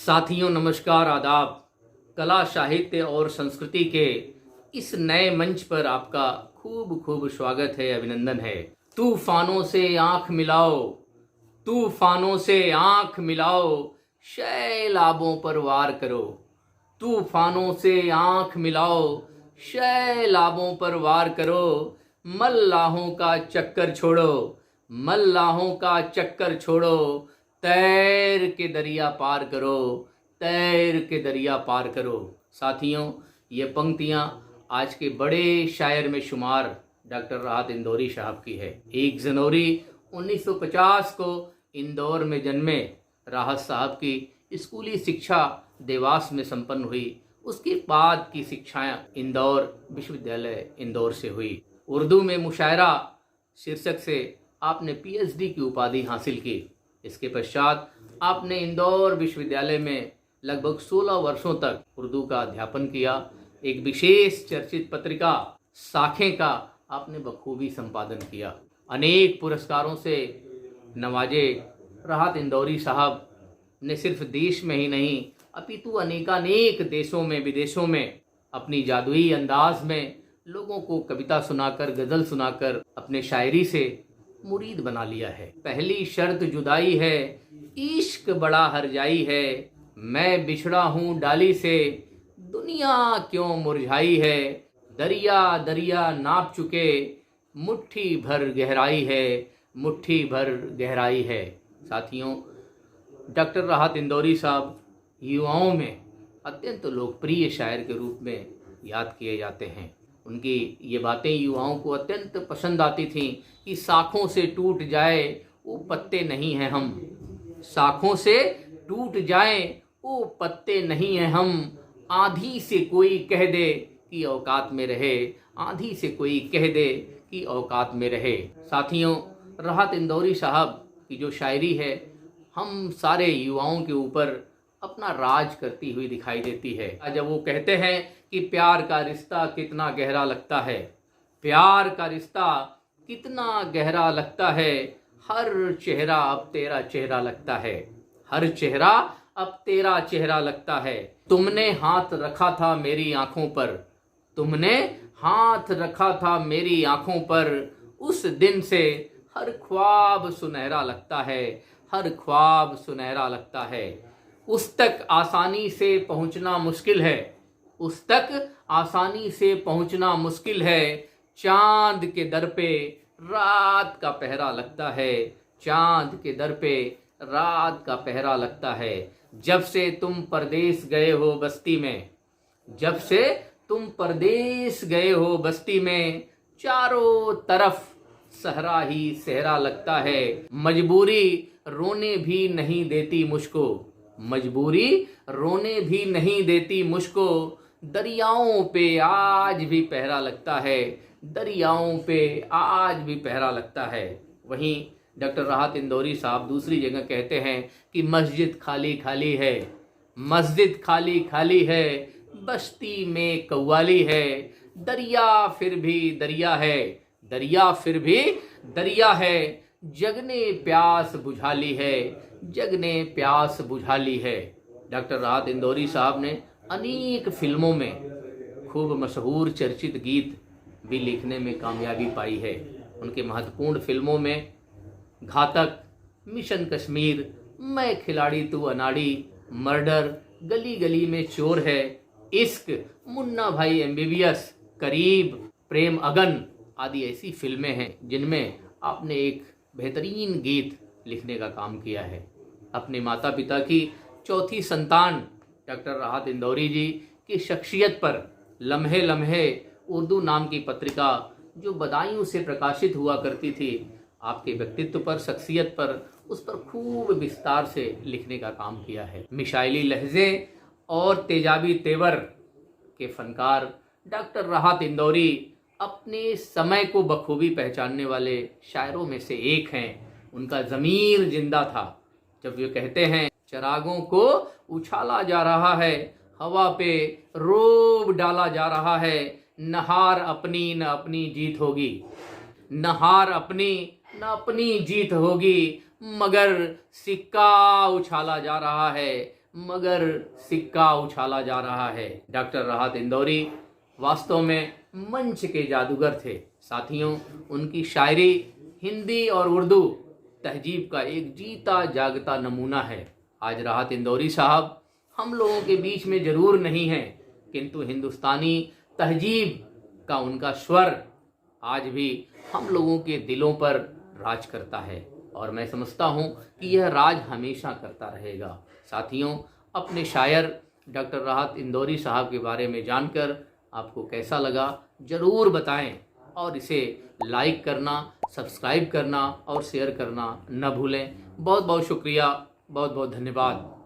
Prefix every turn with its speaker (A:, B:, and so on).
A: साथियों नमस्कार आदाब। कला साहित्य और संस्कृति के इस नए मंच पर आपका खूब खूब स्वागत है, अभिनंदन है। तूफानों से आंख मिलाओ, तूफानों से आंख मिलाओ, शैलाबों पर वार करो। तूफानों से आंख मिलाओ, शैलाबों पर वार करो। मल्लाहों का चक्कर छोड़ो, मल्लाहों का चक्कर छोड़ो। तैर के दरिया पार करो, तैर के दरिया पार करो। साथियों, ये पंक्तियां आज के बड़े शायर में शुमार डॉक्टर राहत इंदौरी साहब की है। 1 जनवरी 1950 को इंदौर में जन्मे राहत साहब की स्कूली शिक्षा देवास में संपन्न हुई। उसके बाद की शिक्षाएं इंदौर विश्वविद्यालय इंदौर से हुई। उर्दू में मुशायरा शीर्षक से आपने पीएचडी की उपाधि हासिल की। इसके पश्चात आपने इंदौर विश्वविद्यालय में लगभग 16 वर्षों तक उर्दू का अध्यापन किया। एक विशेष चर्चित पत्रिका साखें का आपने बखूबी संपादन किया। अनेक पुरस्कारों से नवाजे राहत इंदौरी साहब ने सिर्फ देश में ही नहीं अपितु अनेकानेक देशों में विदेशों में अपनी जादुई अंदाज में लोगों को कविता सुनाकर, गजल सुनाकर अपने शायरी से मुरीद बना लिया है। पहली शर्त जुदाई है, इश्क बड़ा हरजाई है। मैं बिछड़ा हूँ डाली से, दुनिया क्यों मुरझाई है। दरिया दरिया नाप चुके, मुट्ठी भर गहराई है, मुट्ठी भर गहराई है। साथियों, डॉक्टर राहत इंदौरी साहब युवाओं में अत्यंत लोकप्रिय शायर के रूप में याद किए जाते हैं। उनकी ये बातें युवाओं को अत्यंत पसंद आती थीं कि शाखों से टूट जाए वो पत्ते नहीं हैं हम, शाखों से टूट जाए वो पत्ते नहीं हैं हम। आंधी से कोई कह दे कि औकात में रहे, आंधी से कोई कह दे कि औकात में रहे। साथियों, राहत इंदौरी साहब की जो शायरी है हम सारे युवाओं के ऊपर अपना राज करती हुई दिखाई देती है। जब वो कहते हैं कि प्यार का रिश्ता कितना गहरा लगता है, प्यार का रिश्ता कितना गहरा लगता है। हर चेहरा अब तेरा चेहरा लगता है, हर चेहरा अब तेरा चेहरा लगता है। तुमने हाथ रखा था मेरी आंखों पर, तुमने हाथ रखा था मेरी आंखों पर। उस दिन से हर ख्वाब सुनहरा लगता है, हर ख्वाब सुनहरा लगता है। उस तक आसानी से पहुंचना मुश्किल है, उस तक आसानी से पहुंचना मुश्किल है। चांद के दर पे रात का पहरा लगता है, चांद के दर पे रात का पहरा लगता है। जब से तुम परदेश गए हो बस्ती में, जब से तुम परदेश गए हो बस्ती में, चारों तरफ सहरा ही सहरा लगता है। मजबूरी रोने भी नहीं देती मुझको, मजबूरी रोने भी नहीं देती मुझको। दरियाओं पे आज भी पहरा लगता है, दरियाओं पे आज भी पहरा लगता है। वहीं डॉक्टर राहत इंदौरी साहब दूसरी जगह कहते हैं कि मस्जिद खाली खाली है, मस्जिद खाली खाली है, बस्ती में कव्वाली है। दरिया फिर भी दरिया है, दरिया फिर भी दरिया है। जगने प्यास बुझा ली है, जगने प्यास बुझा ली है। डॉक्टर राहत इंदौरी साहब ने अनेक फिल्मों में खूब मशहूर चर्चित गीत भी लिखने में कामयाबी पाई है। उनके महत्वपूर्ण फिल्मों में घातक, मिशन कश्मीर, मैं खिलाड़ी तू अनाड़ी, मर्डर, गली गली में चोर है, इश्क, मुन्ना भाई एमबीबीएस, करीब, प्रेम अगन आदि ऐसी फिल्में हैं जिनमें आपने एक बेहतरीन गीत लिखने का काम किया है। अपने माता पिता की चौथी संतान डॉक्टर राहत इंदौरी जी की शख्सियत पर लम्हे लम्हे उर्दू नाम की पत्रिका जो बदायूं से प्रकाशित हुआ करती थी, आपके व्यक्तित्व पर, शख्सियत पर, उस पर खूब विस्तार से लिखने का काम किया है। मिसाइली लहजे और तेजाबी तेवर के फनकार डॉक्टर राहत इंदौरी अपने समय को बखूबी पहचानने वाले शायरों में से एक हैं। उनका ज़मीर जिंदा था जब वे कहते हैं, चरागों को उछाला जा रहा है, हवा पे रोब डाला जा रहा है। नहार अपनी न अपनी जीत होगी, नहार अपनी न अपनी जीत होगी, मगर सिक्का उछाला जा रहा है, मगर सिक्का उछाला जा रहा है। डॉक्टर राहत इंदौरी वास्तव में मंच के जादूगर थे। साथियों, उनकी शायरी हिंदी और उर्दू तहजीब का एक जीता जागता नमूना है। आज राहत इंदौरी साहब हम लोगों के बीच में जरूर नहीं हैं, किंतु हिंदुस्तानी तहजीब का उनका स्वर आज भी हम लोगों के दिलों पर राज करता है और मैं समझता हूँ कि यह राज हमेशा करता रहेगा। साथियों, अपने शायर डॉक्टर राहत इंदौरी साहब के बारे में जानकर आपको कैसा लगा ज़रूर बताएं और इसे लाइक करना, सब्सक्राइब करना और शेयर करना न भूलें। बहुत बहुत शुक्रिया, बहुत बहुत धन्यवाद।